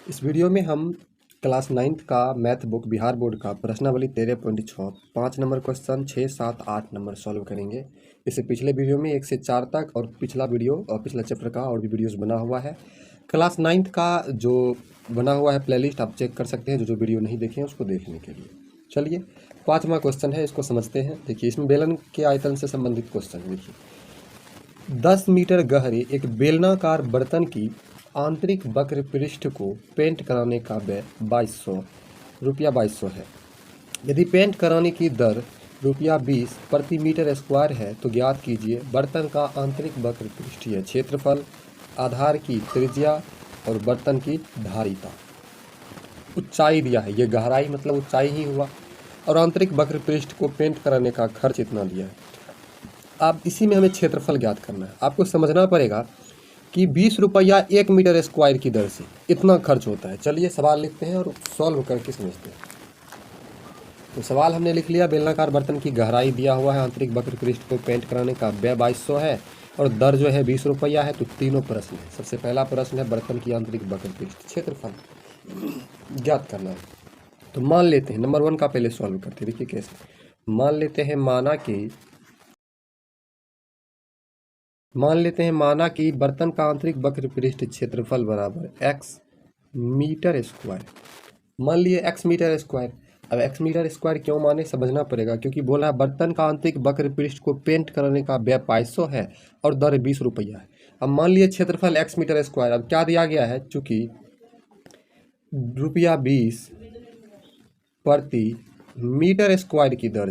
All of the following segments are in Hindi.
इस वीडियो में हम क्लास 9th का मैथ बुक बिहार बोर्ड का प्रश्नावली 13.6 5 नंबर क्वेश्चन 6, 7, 8 नंबर सॉल्व करेंगे। इससे पिछले वीडियो में 1 से 4 तक और पिछला वीडियो और पिछला चैप्टर का और भी वीडियोस बना हुआ है। क्लास 9th का जो बना हुआ है प्लेलिस्ट आप चेक कर सकते हैं, जो वीडियो नहीं देखे हैं उसको देखने के लिए। चलिए 5वां क्वेश्चन है, इसको समझते हैं। देखिए इसमें बेलन के आयतन से संबंधित क्वेश्चन है। देखिए 10 मीटर गहरे एक बेलनाकार बर्तन की आंतरिक वक्र पृष्ठ को पेंट कराने का व्यय 2200 है। यदि पेंट कराने की दर ₹20 प्रति मीटर स्क्वायर है तो ज्ञात कीजिए बर्तन का आंतरिक वक्र पृष्ठीय क्षेत्रफल, आधार की त्रिज्या और बर्तन की धारिता। ऊंचाई दिया है, ये गहराई मतलब ऊंचाई ही हुआ, और आंतरिक वक्र पृष्ठ को पेंट कराने का खर्च इतना दिया है। अब इसी में हमें क्षेत्रफल ज्ञात करना है। आपको समझना पड़ेगा कि 20 रुपया 1 मीटर स्क्वायर की दर से इतना खर्च होता है। चलिए सवाल लिखते हैं और सॉल्व करके समझते हैं। तो सवाल हमने लिख लिया, बेलनाकार बर्तन की गहराई दिया हुआ है, आंतरिक वक्र पृष्ठ को पेंट कराने का व्यय 2200 है और दर जो है 20 रुपया है। तो तीनों प्रश्न है। सबसे पहला प्रश्न है बर्तन की आंतरिक वक्र पृष्ठ क्षेत्रफल ज्ञात करना है। तो मान लेते हैं नंबर 1 का पहले सॉल्व करते हैं। देखिए कैसे मान लेते हैं, माना कि बर्तन का आंतरिक वक्र पृष्ठ क्षेत्रफल बराबर x मीटर स्क्वायर। मान लिए x मीटर स्क्वायर। अब x मीटर स्क्वायर क्यों माने समझना पड़ेगा, क्योंकि बोला है बर्तन का आंतरिक वक्र पृष्ठ को पेंट कराने का व्यय 2200 है और दर 20 रुपया है। अब मान लिए क्षेत्रफल x मीटर स्क्वायर। अब क्या दिया गया है, चूंकि ₹20 प्रति मीटर स्क्वायर की दर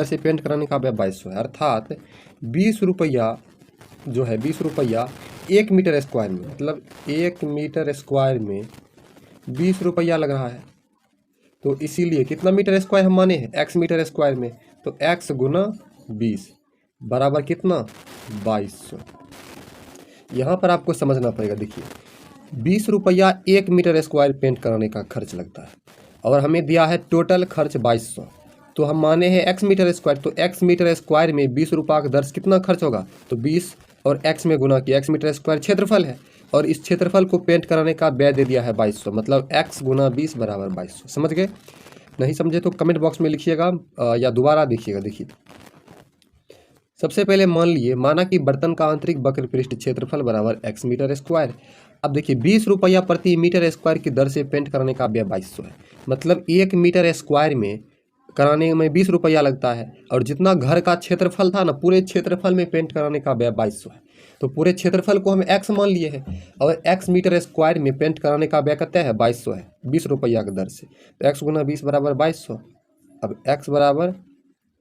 से पेंट कराने का व्यय 2200 है, अर्थात 20 रुपया जो है 20 रुपया 1 मीटर स्क्वायर में, मतलब 1 मीटर स्क्वायर में 20 रुपया लग रहा है। तो इसीलिए कितना मीटर स्क्वायर हम माने हैं, x मीटर स्क्वायर में, तो x गुना 20 बराबर कितना 2200। यहाँ पर आपको समझना पड़ेगा। देखिए 20 रुपया 1 मीटर स्क्वायर पेंट कराने का खर्च लगता है और हमें दिया है टोटल खर्च 2200। तो हम माने हैं x मीटर स्क्वायर, तो x मीटर स्क्वायर में 20 रुपया का दर से कितना खर्च होगा, तो 20 और x में गुना किया। x मीटर स्क्वायर क्षेत्रफल है और इस क्षेत्रफल को पेंट कराने का व्यय दे दिया है 2200, मतलब x गुना 20 बराबर 2200। समझ गए? नहीं समझे तो कमेंट बॉक्स में लिखिएगा या दोबारा देखिएगा। देखिए सबसे पहले माना कि बर्तन का आंतरिक वक्र पृष्ठ क्षेत्रफल बराबर x मीटर स्क्वायर। अब देखिए 20 रुपया प्रति मीटर स्क्वायर की दर से पेंट कराने का व्यय 2200 है, मतलब 1 मीटर स्क्वायर में कराने में 20 रुपया लगता है और जितना घर का क्षेत्रफल था ना, पूरे क्षेत्रफल में पेंट कराने का व्यय 2200 है। तो पूरे क्षेत्रफल को हम x मान लिए हैं और x मीटर स्क्वायर में पेंट कराने का व्यय कितना है, 2200 है, 20 रुपया की दर से। तो x गुना 20 बराबर 2200। अब x बराबर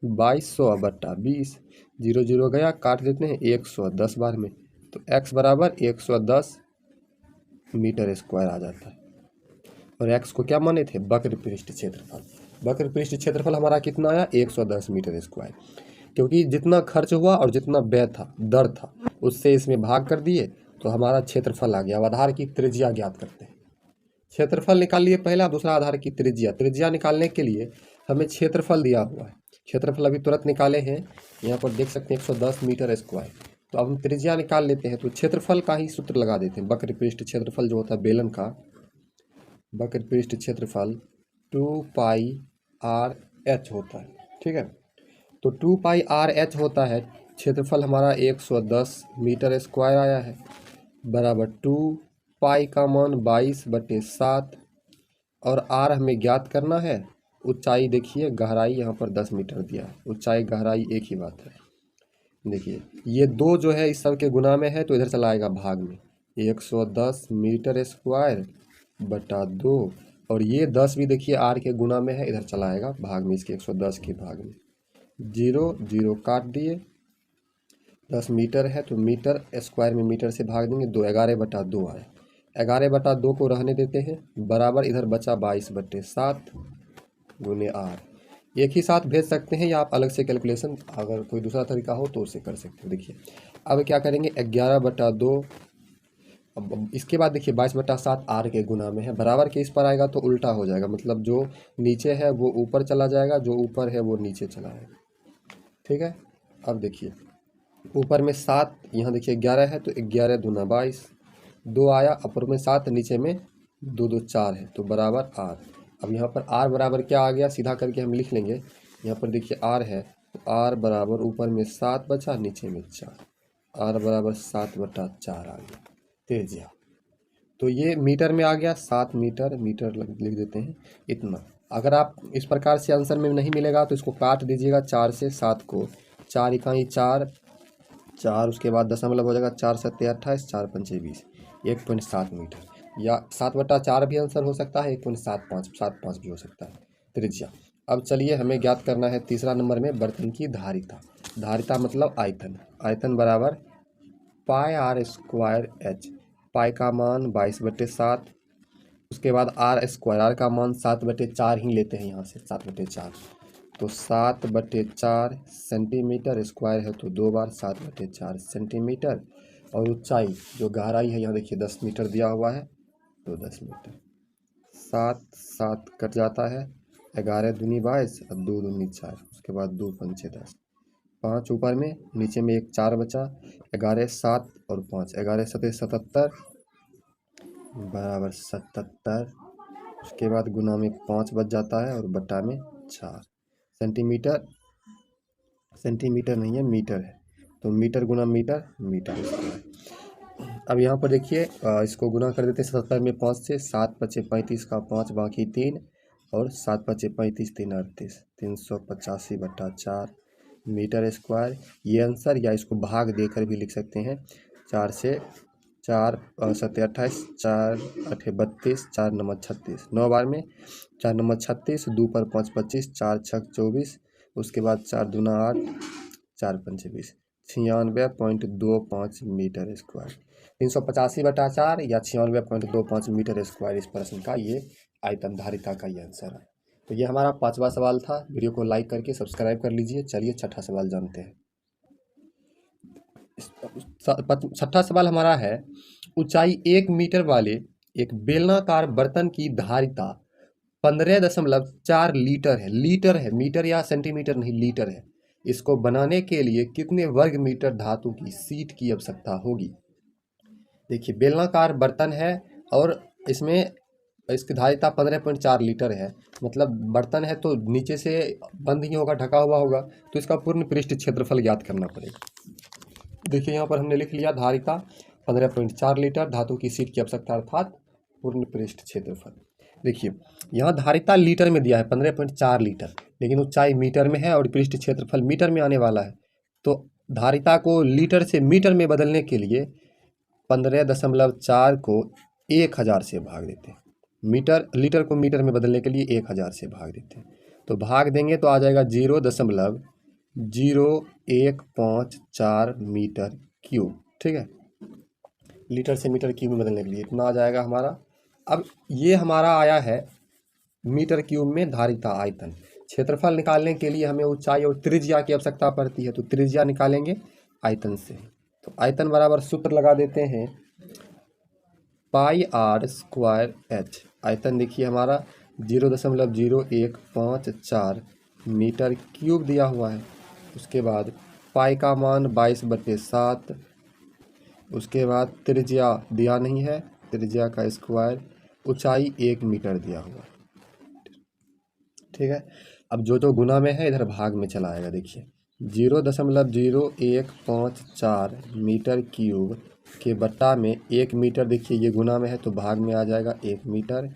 2200 बट्टा 20, 0 0 गया, काट देते हैं 110 बार में, तो x बराबर 110 मीटर स्क्वायर आ जाता है। और x को क्या माने थे, वक्र पृष्ठ क्षेत्रफल। वक्र पृष्ठ क्षेत्रफल हमारा कितना आया, 110 मीटर स्क्वायर। क्योंकि जितना खर्च हुआ और जितना व्यय था, दर था, उससे इसमें भाग कर दिए तो हमारा क्षेत्रफल आ गया। अब आधार की त्रिज्या ज्ञात करते हैं। क्षेत्रफल निकाल लिए पहला, दूसरा आधार की त्रिज्या। त्रिज्या निकालने के लिए हमें क्षेत्रफल दिया हुआ है, क्षेत्रफल अभी तुरंत निकाले हैं, यहाँ पर देख सकते हैं 110 मीटर स्क्वायर। तो अब हम त्रिज्या निकाल लेते हैं, तो क्षेत्रफल का ही सूत्र लगा देते हैं। वक्र पृष्ठ क्षेत्रफल जो होता है बेलन का, वक्र पृष्ठ क्षेत्रफल 2πr/h होता है। ठीक है, तो 2πr/h होता है। क्षेत्रफल हमारा 110 मीटर स्क्वायर आया है, बराबर 2π का मान 22/7 और r हमें ज्ञात करना है। ऊंचाई देखिए, गहराई यहाँ पर 10 मीटर दिया है, ऊंचाई गहराई एक ही बात है। देखिए ये 2 जो है इस सब के गुना में है, तो इधर चला आएगा भाग में, 110 मीटर स्क्वायर बटा 2, और ये 10 भी देखिए r के गुना में है, इधर चला आएगा भाग में, इसके 110 के भाग में। 0 0 काट दिए, 10 मीटर है तो मीटर स्क्वायर में मीटर से भाग देंगे, 2 11/2 आए। 11/2 को रहने देते हैं, बराबर इधर बचा 22/7 गुने r। एक ही साथ भेज सकते हैं या आप अलग से कैलकुलेशन, अगर कोई दूसरा तरीका हो तो उससे कर सकते हैं। देखिए अब क्या करेंगे, 11/2। अब इसके बाद देखिए 22/7 r के गुना में है, बराबर के इस पर आएगा तो उल्टा हो जाएगा, मतलब जो नीचे है वो ऊपर चला जाएगा, जो ऊपर है वो नीचे चला जाएगा। ठीक है, अब देखिए ऊपर में 7, यहाँ देखिए 11 है तो 11 दूना 22, दो आया, अपर में 7, नीचे में 2 2 4 है, तो बराबर आर। अब यहाँ पर आर बराबर क्या आ गया, सीधा करके हम लिख लेंगे। यहाँ पर देखिए आर है, तो आर बराबर ऊपर में 7 बचा, नीचे में 4, आर बराबर 7/4 आ गया त्रिज्या। तो ये मीटर में आ गया, 7 मीटर, मीटर लिख देते हैं इतना। अगर आप इस प्रकार से आंसर में नहीं मिलेगा तो इसको काट दीजिएगा 4 से 7 को, 4 इकाई 4, 4 उसके बाद दशमलव हो जाएगा, 4 7 28, 4 5 20, 1.7 मीटर, या 7/4 भी आंसर हो सकता है, 1.75 भी हो सकता है त्रिज्या। अब चलिए हमें ज्ञात करना है तीसरा नंबर में बर्तन की धारिता। धारिता मतलब आयतन। आयतन बराबर पाई आर स्क्वायर एच। पाई का मान 22/7, उसके बाद आर स्क्वायर, आर का मान 7/4 ही लेते हैं यहाँ से, 7/4, तो 7/4 सेंटीमीटर स्क्वायर है, तो 2 बार 7/4 सेंटीमीटर। और ऊंचाई जो गहराई है यहाँ देखिए 10 मीटर दिया हुआ है, तो 10 मीटर। 7 7 कट जाता है, 11 दूनी 22 और 2 दूनी 4, उसके बाद 2 पंचे 10, 5 ऊपर में, नीचे में एक 4 बचा, 11 7 और 5, 11 7 77 बराबर 77। उसके बाद गुना में 5 बच जाता है और बटा में 4। सेंटीमीटर, सेंटीमीटर नहीं है मीटर है, तो मीटर गुना मीटर, मीटर स्क्वायर। अब यहाँ पर देखिए इसको गुना कर देते हैं 77 में 5 से, 7 5 35 का 5 बाकी 3, और 7 5 35 3 38, 385/4 मीटर स्क्वायर। ये आंसर, या इसको भाग देकर भी लिख सकते हैं। 4 से 4 7 28, 4 8 32, 4 9 36, 9 बार में 4 9 36, 2 पर 5 25, 4 6 24, उसके बाद 4 दूना 8, 4 5 20, 96.25 मीटर स्क्वायर। 385/4 या 96.25 मीटर स्क्वायर इस प्रश्न का ये आयतन धारिता का ये आंसर है। तो ये हमारा 5वां सवाल था। वीडियो को लाइक करके सब्सक्राइब कर लीजिए। चलिए 6ठा सवाल जानते हैं। 6ठा सवाल हमारा है, ऊंचाई 1 मीटर वाले एक बेलनाकार बर्तन की धारिता 15.4 लीटर है। लीटर है, मीटर या सेंटीमीटर नहीं, लीटर है। इसको बनाने के लिए कितने वर्ग मीटर धातु की शीट की आवश्यकता होगी। देखिए बेलनाकार बर्तन है और इसमें इसकी धारिता 15.4 लीटर है, मतलब बर्तन है तो नीचे से बंद ही होगा, ढका हुआ होगा, तो इसका पूर्ण पृष्ठ क्षेत्रफल ज्ञात करना पड़ेगा। देखिए यहाँ पर हमने लिख लिया धारिता 15.4 लीटर, धातु की शीट की आवश्यकता अर्थात पूर्ण पृष्ठ क्षेत्रफल। देखिए यहाँ धारिता लीटर में दिया है 15.4 लीटर, लेकिन ऊंचाई मीटर में है और पृष्ठ क्षेत्रफल मीटर में आने वाला है, तो धारिता को लीटर से मीटर में बदलने के लिए 15.4 को 1000 से भाग देते हैं। मीटर, लीटर को मीटर में बदलने के लिए 1000 से भाग देते हैं, तो भाग देंगे तो आ जाएगा 0.0154 मीटर क्यूब। ठीक है, लीटर से मीटर क्यूब में बदलने के लिए इतना आ जाएगा हमारा। अब ये हमारा आया है मीटर क्यूब में धारिता आयतन। क्षेत्रफल निकालने के लिए हमें ऊंचाई और त्रिज्या की आवश्यकता पड़ती है, तो त्रिज्या निकालेंगे आयतन से। तो आयतन बराबर सूत्र लगा देते हैं पाई आर स्क्वायर एच। आयतन देखिए हमारा 0.0154 मीटर क्यूब दिया हुआ है। उसके बाद पाई का मान 22/7, उसके बाद त्रिज्या दिया नहीं है, त्रिज्या का स्क्वायर, ऊंचाई 1 मीटर दिया हुआ। ठीक है, अब जो जो गुना में है इधर भाग में चला आएगा। देखिए 0.0154 मीटर क्यूब के बट्टा में 1 मीटर, देखिए ये गुना में है तो भाग में आ जाएगा 1 मीटर,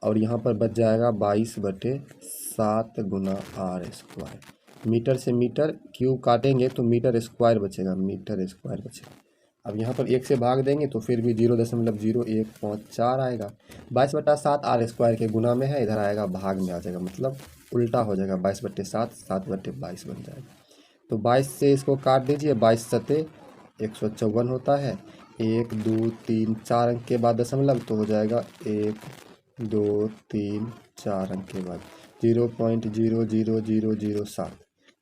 और यहाँ पर बच जाएगा 22/7 गुना आर स्क्वायर। मीटर से मीटर क्यूब काटेंगे तो मीटर स्क्वायर बचेगा, मीटर स्क्वायर बचेगा। अब यहाँ पर 1 से भाग देंगे तो फिर भी 0.0154 आएगा। 22/7 आर स्क्वायर के गुना में है, इधर आएगा भाग में आ जाएगा, मतलब उल्टा हो जाएगा, 22/7 7/22 बन जाएगा। तो 22 से इसको काट दीजिए, 22 सते 154 होता है, 1 2 3 4 अंक के बाद दशमलव, तो हो जाएगा 1 2 3 4 अंक के बाद 0.00007,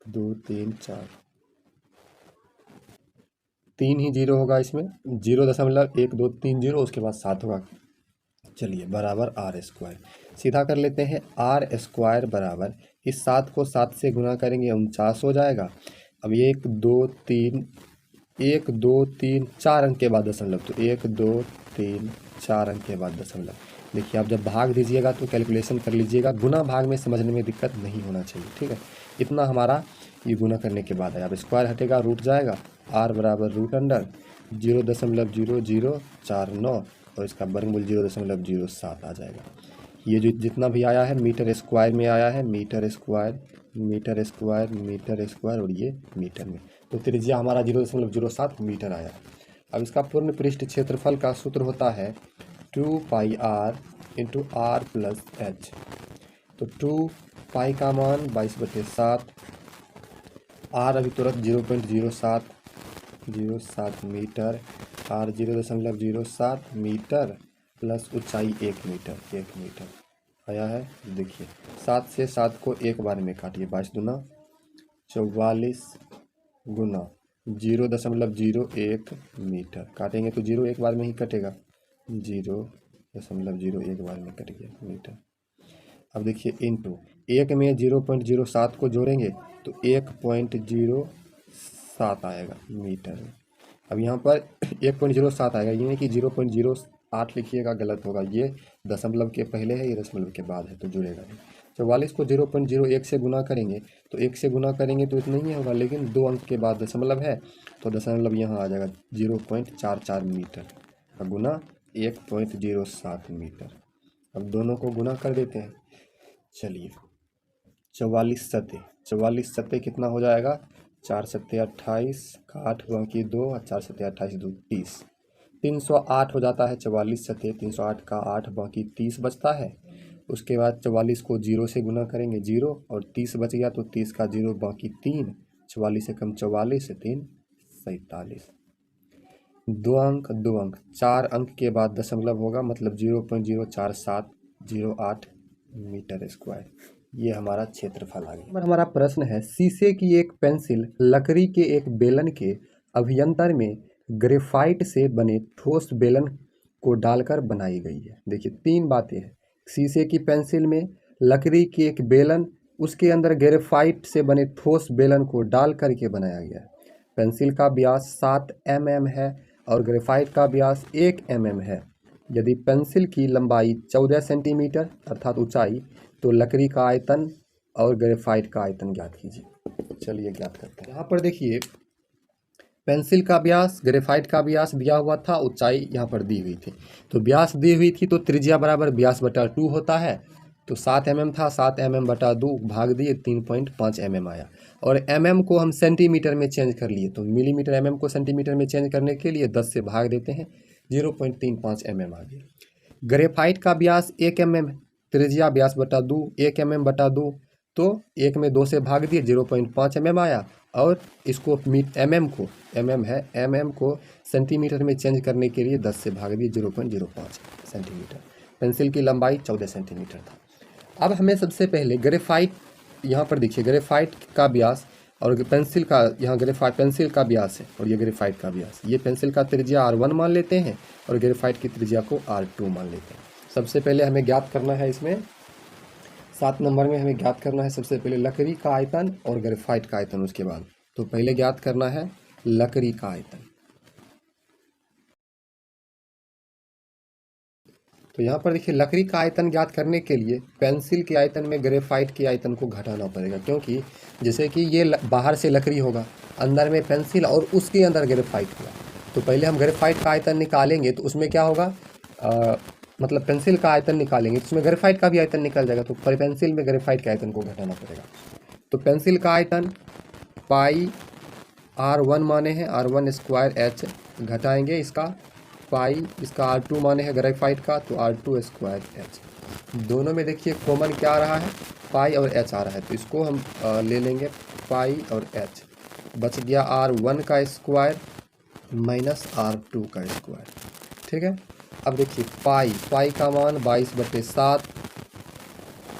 2 3 4, 3 ही जीरो होगा इसमें, 0.1230, उसके बाद 7 होगा। चलिए बराबर आर स्क्वायर, सीधा कर लेते हैं। आर स्क्वायर बराबर, इस 7 को 7 से गुना करेंगे 49 हो जाएगा। अब 1 2 3 4 अंक के बाद दशमलव, तो 1 2 3 4 अंक के बाद दशमलव। देखिए आप जब भाग दीजिएगा तो कैलकुलेशन कर लीजिएगा, गुना भाग में समझने में दिक्कत नहीं होना चाहिए, ठीक है। इतना हमारा ये गुना करने के बाद है। अब स्क्वायर हटेगा, रूट जाएगा, r बराबर रूट अंडर 0.0049 और इसका वर्गमूल 0.07 आ जाएगा। ये जो जितना भी आया है मीटर स्क्वायर में आया है, metre square metre square metre square और ये मीटर में, तो त्रिज्या हमारा 0.07 मीटर आया। अब इसका पूर्ण पृष्ठ क्षेत्रफल का सूत्र होता है 2 पाई r into r plus h। तो 2 पाई का मान 22/7, r अभी तुरंत 0.07 मीटर, r 0.07 मीटर प्लस ऊंचाई 1 मीटर आया है। देखिए 7 से 7 को एक बार में काटिए, 22 दूना 44 गुना 0.01 मीटर, काटेंगे तो 0 एक बार में ही कटेगा, 0.0 एक बार में कट गया मीटर। अब देखिए इंटू 1 में 0.07 को जोड़ेंगे तो 1.07 आएगा मीटर में। अब यहाँ पर 1.07 आएगा, ये नहीं कि 0.08 लिखिएगा, गलत होगा, ये दशमलव के पहले है, ये दशमलव के बाद है तो जुड़ेगा नहीं। 44 को 0.01 से गुना करेंगे तो 1 से गुना करेंगे तो इतना ही होगा, लेकिन 2 अंक के बाद दशमलव है तो दशमलव यहाँ आ जाएगा 0.44 मीटर का गुना 1.07 मीटर। अब दोनों को गुना कर देते हैं। चलिए 44 सत्ते कितना हो जाएगा, 4 सत्ते 28 का 8 बाकी 2 और 4 सत्ते 28 2 30, 308 हो जाता है। 44 सत्ते 308 का 8 बाकी 30 बचता है। उसके बाद 44 को 0 से गुना करेंगे 0 और 30 बच गया तो 30 का 0 बाकी 3, 44 से कम 44 से 3 47, 2 अंक 4 अंक के बाद दशमलव होगा, मतलब 0.04708 मीटर स्क्वायर। ये हमारा क्षेत्रफल आ गया। हमारा प्रश्न है, शीशे की एक पेंसिल लकड़ी के एक बेलन के अभ्यंतर में ग्रेफाइट से बने ठोस बेलन को डालकर बनाई गई है। देखिए 3 बातें हैं, शीशे की पेंसिल में लकड़ी की एक बेलन, उसके अंदर ग्रेफाइट से बने ठोस बेलन को डाल करके बनाया गया है। पेंसिल का व्यास 7 mm है और ग्रेफाइट का व्यास 1 mm है। यदि पेंसिल की लंबाई 14 सेंटीमीटर अर्थात ऊंचाई, तो लकड़ी का आयतन और ग्रेफाइट का आयतन ज्ञात कीजिए। चलिए ज्ञात करते हैं। यहाँ पर देखिए पेंसिल का व्यास, ग्रेफाइट का व्यास दिया हुआ था, ऊंचाई यहाँ पर दी हुई थी। तो व्यास दी हुई थी तो त्रिज्या बराबर व्यास बटा 2 होता है। तो 7 mm था, 7 mm बटा 2 भाग दिए 3.5 mm आया। और mm को हम सेंटीमीटर में चेंज कर लिए, तो मिलीमीटर mm को सेंटीमीटर में चेंज करने के लिए 10 से भाग देते हैं, 0.35 mm आ गया। ग्रेफाइट का व्यास 1 mm, त्रिज्या व्यास बटा 2 1 mm बटा 2, तो 1 में 2 से भाग दिए 0.5 mm आया। और इसको mm को सेंटीमीटर में चेंज करने के लिए 10 से भाग दिए 0.05 सेंटीमीटर। पेंसिल की लंबाई 14 सेंटीमीटर था। अब हमें सबसे पहले ग्रेफाइट, यहाँ पर देखिए ग्रेफाइट का व्यास और पेंसिल का, यहाँ ग्रेफाइट पेंसिल का व्यास है और ये ग्रेफाइट का व्यास, ये पेंसिल का त्रिज्या R1 मान लेते हैं और ग्रेफाइट की त्रिज्या को R2 मान लेते हैं। सबसे पहले हमें ज्ञात करना है, इसमें 7 नंबर में हमें ज्ञात करना है सबसे पहले लकड़ी का आयतन और ग्रेफाइट का आयतन। उसके बाद तो पहले ज्ञात करना है लकड़ी का आयतन। तो यहाँ पर देखिए लकड़ी का आयतन ज्ञात करने के लिए पेंसिल के आयतन में ग्रेफाइट के आयतन को घटाना पड़ेगा, क्योंकि जैसे कि ये बाहर से लकड़ी होगा, अंदर में पेंसिल और उसके अंदर ग्रेफाइट होगा। तो पहले हम ग्रेफाइट का आयतन निकालेंगे तो उसमें क्या होगा, मतलब पेंसिल का आयतन निकालेंगे तो उसमें ग्रेफाइट का भी आयतन निकल जाएगा, तो पेंसिल में ग्रेफाइट के आयतन को घटाना पड़ेगा। तो पेंसिल का आयतन पाई R1 माने हैं, R1 स्क्वायर H, घटाएंगे इसका पाई, इसका R2 माने है ग्रेफाइट का, तो R2 स्क्वायर H। दोनों में देखिए कॉमन क्या आ रहा है, पाई और H आ रहा है, तो इसको हम ले लेंगे पाई और H। बच गया R1 का स्क्वायर माइनस R2 का स्क्वायर, ठीक है। अब देखिए पाई का मान 22/7,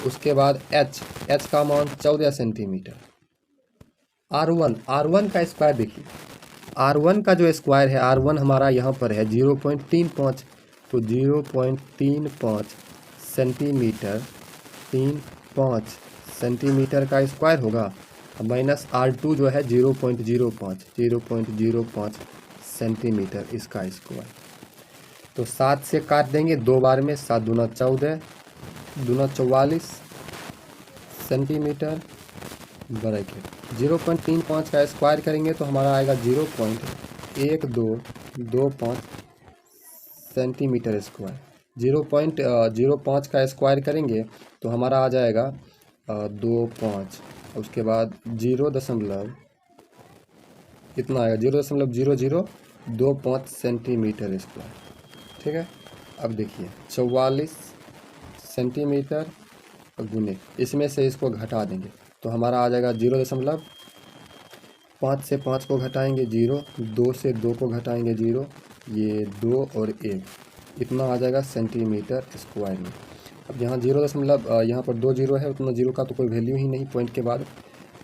उसके बाद H का मान 14 सेंटीमीटर। R1 का स्क्वायर देखिए, R1 का जो स्क्वायर है, R1 हमारा यहाँ पर है 0.35, तो 0.35 सेंटीमीटर, 35 सेंटीमीटर का स्क्वायर होगा, माइनस R2 जो है 0.05 सेंटीमीटर इसका स्क्वायर। तो 7 से काट देंगे 2 बार में, 7 दूना 14, दूना 44 सेंटीमीटर ब्रैकेट 0.35 का स्क्वायर करेंगे तो हमारा आएगा 0.1225 सेंटीमीटर स्क्वायर। 0.05 का स्क्वायर करेंगे तो हमारा आ जाएगा 25, उसके बाद 0 कितना आएगा 0.0025 सेंटीमीटर स्क्वायर। ठीक है, अब देखिए 44 सेंटीमीटर गुने, इसमें से इसको घटा देंगे तो हमारा आ जाएगा 0.5 से 5 को घटाएंगे 0, 2 से 2 को घटाएंगे 0, ये 2 और 1, इतना आ जाएगा सेंटीमीटर स्क्वायर में। अब यहाँ यहाँ पर 2 जीरो है, उतना जीरो का तो कोई वैल्यू ही नहीं पॉइंट के बाद।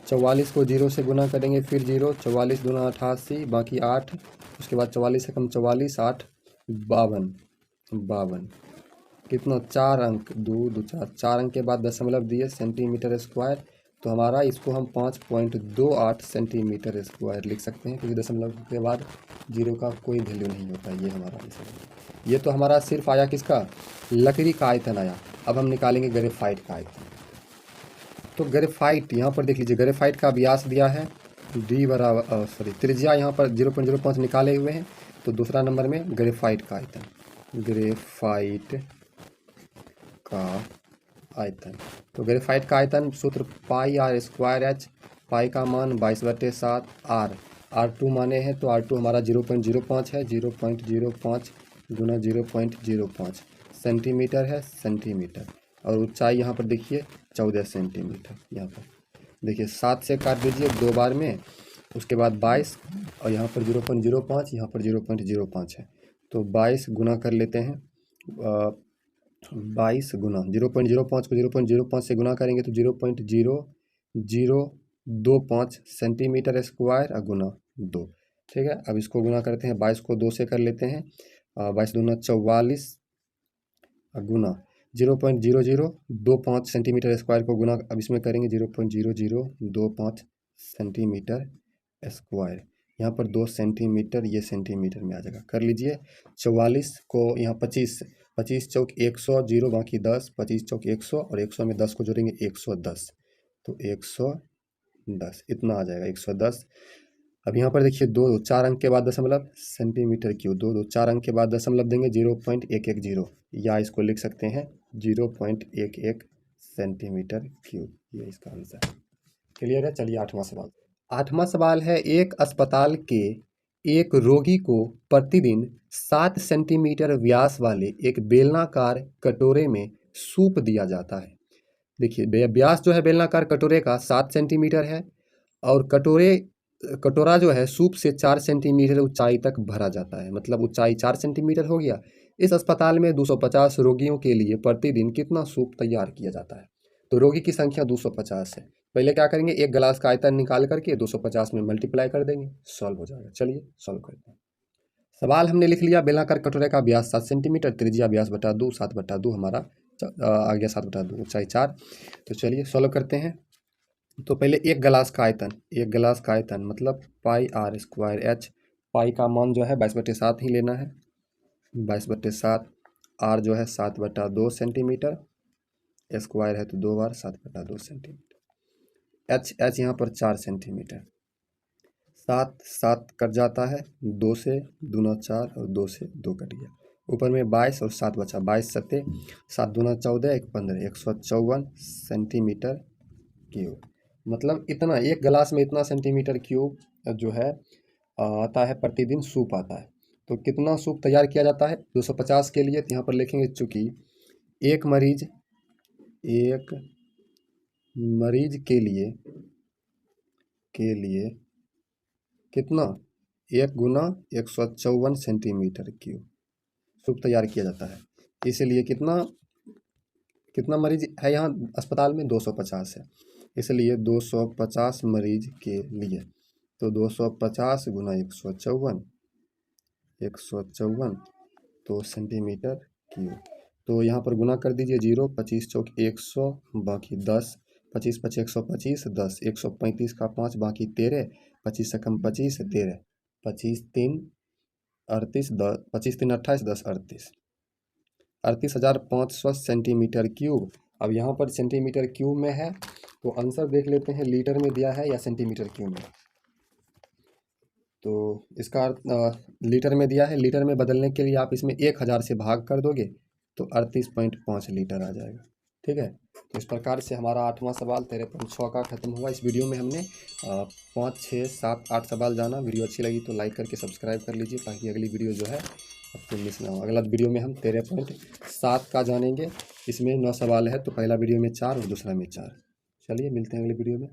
44 को 0 से गुना करेंगे फिर 0, 44 दूना 88, बाकी 8, उसके बाद 44 से कम 44, 8 52, कितना 4 अंक, 2 2 4 अंक के बाद दशमलव दिए सेंटीमीटर स्क्वायर, तो हमारा इसको हम 5.28 सेंटीमीटर स्क्वायर लिख सकते हैं, क्योंकि दशमलव के बाद जीरो का कोई वैल्यू नहीं होता। ये हमारा आंसर। ये तो हमारा सिर्फ आया किसका, लकड़ी का आयतन आया। अब हम निकालेंगे ग्रेफाइट का आयतन। तो ग्रेफाइट यहाँ पर देख लीजिए, ग्रेफाइट का व्यास दिया है डी बराबर त्रिज्या यहाँ पर 0.05 निकाले हुए हैं, तो दूसरा नंबर में ग्रेफाइट का आयतन, ग्रेफाइट का आयतन। तो ग्रेफाइट का आयतन सूत्र पाई आर स्क्वायर एच, पाई का मान 22/7, R2 माने हैं तो R2 हमारा 0.05 है, 0.05 गुना 0.05 सेंटीमीटर है, सेंटीमीटर। और ऊंचाई यहाँ पर देखिए 14 सेंटीमीटर। यहाँ पर देखिए 7 से काट दीजिए 2 बार में, उसके बाद 22 और यहाँ पर 0.05, यहाँ पर 0.05 है, तो 22 गुना कर लेते हैं। 22 गुना 0.05 को 0.05 से गुना करेंगे तो 0.0025 सेंटीमीटर स्क्वायर और गुना 2। ठीक है, अब इसको गुना करते हैं, 22 को 2 से कर लेते हैं, 22 दूना 44 गुना 0.0025 सेंटीमीटर स्क्वायर को गुना अब इसमें करेंगे 0.0025 सेंटीमीटर स्क्वायर। यहाँ पर 2 सेंटीमीटर, ये सेंटीमीटर में आ जाएगा, कर लीजिए। 44 को यहाँ 25 चौक 100, 0 बाकी 10, 25 चौक 100 और 100 में 10 को जोड़ेंगे 110, तो 110 इतना आ जाएगा 110। अब यहाँ पर देखिए 2 4 अंक के बाद दशमलव सेंटीमीटर क्यूब, 2 4 अंक के बाद दशमलव देंगे 0.110, या इसको लिख सकते हैं 0.11 सेंटीमीटर क्यूब। ये इसका आंसर क्लियर है। चलिए 8वां सवाल। 8वां सवाल है, एक अस्पताल के एक रोगी को प्रतिदिन 7 सेंटीमीटर व्यास वाले एक बेलनाकार कटोरे में सूप दिया जाता है। देखिए व्यास जो है बेलनाकार कटोरे का 7 सेंटीमीटर है, और कटोरा जो है सूप से 4 सेंटीमीटर ऊंचाई तक भरा जाता है, मतलब ऊंचाई 4 सेंटीमीटर हो गया। इस अस्पताल में 250 रोगियों के लिए प्रतिदिन कितना सूप तैयार किया जाता है। तो रोगी की संख्या 250 है। पहले क्या करेंगे, एक गिलास का आयतन निकाल करके 250 में मल्टीप्लाई कर देंगे, सॉल्व हो जाएगा। चलिए सॉल्व करते हैं। सवाल हमने लिख लिया, बेलनाकार कटोरे का व्यास 7 सेंटीमीटर, त्रिज्या व्यास बटा 2, 7/2 हमारा आ गया 7/2, ऊंचाई 4। तो चलिए सॉल्व करते हैं। तो पहले एक गिलास का आयतन मतलब पाई आर स्क्वायर एच, पाई का मान जो है 22/7 ही लेना है, 22/7, आर जो है 7/2 सेंटीमीटर, स्क्वायर है तो 2 बार 7/2 सेंटीमीटर। एच यहाँ पर 4 सेंटीमीटर, 7 कट जाता है, 2 से दूना 4 और 2 से 2 कट गया, ऊपर में 22 और 7 बचा, 22 सत्ते 7 दूना 14, 1 15, 154 सेंटीमीटर क्यूब। मतलब इतना एक गिलास में इतना सेंटीमीटर क्यूब जो है आता है, प्रतिदिन सूप आता है। तो कितना सूप तैयार किया जाता है 250 के लिए, तो यहाँ पर लिखेंगे चूँकि एक मरीज के लिए कितना 1 गुना 154 सेंटीमीटर क्यूब सूप तैयार किया जाता है। इसलिए कितना मरीज है यहाँ अस्पताल में 250 है, इसलिए 250 मरीज के लिए, तो 250 गुना 154 तो सेंटीमीटर क्यूब। तो यहाँ पर गुना कर दीजिए 0, 25 चौक 100, बाकी 10, 25 5 125, 10, 135 का 5 बाकी 13, 25 से कम 25, 13, 25 3 38 10 25 3 28 10 38 38,500 सेंटीमीटर क्यूब। अब यहाँ पर सेंटीमीटर क्यूब में है तो आंसर देख लेते हैं लीटर में दिया है या सेंटीमीटर क्यूब में। तो इसका लीटर में दिया है, लीटर में बदलने के लिए आप इसमें 1000 से भाग कर दोगे तो 38.5 लीटर आ जाएगा। ठीक है, तो इस प्रकार से हमारा 8वां सवाल 13.6 का खत्म हुआ। इस वीडियो में हमने 5 6 7 8 सवाल जाना। वीडियो अच्छी लगी तो लाइक करके सब्सक्राइब कर लीजिए ताकि अगली वीडियो जो है आपको मिस ना हो। अगला वीडियो में हम 13.7 का जानेंगे। इसमें 9 सवाल है तो पहला वीडियो में 4 और दूसरा में 4। चलिए मिलते हैं अगले वीडियो में।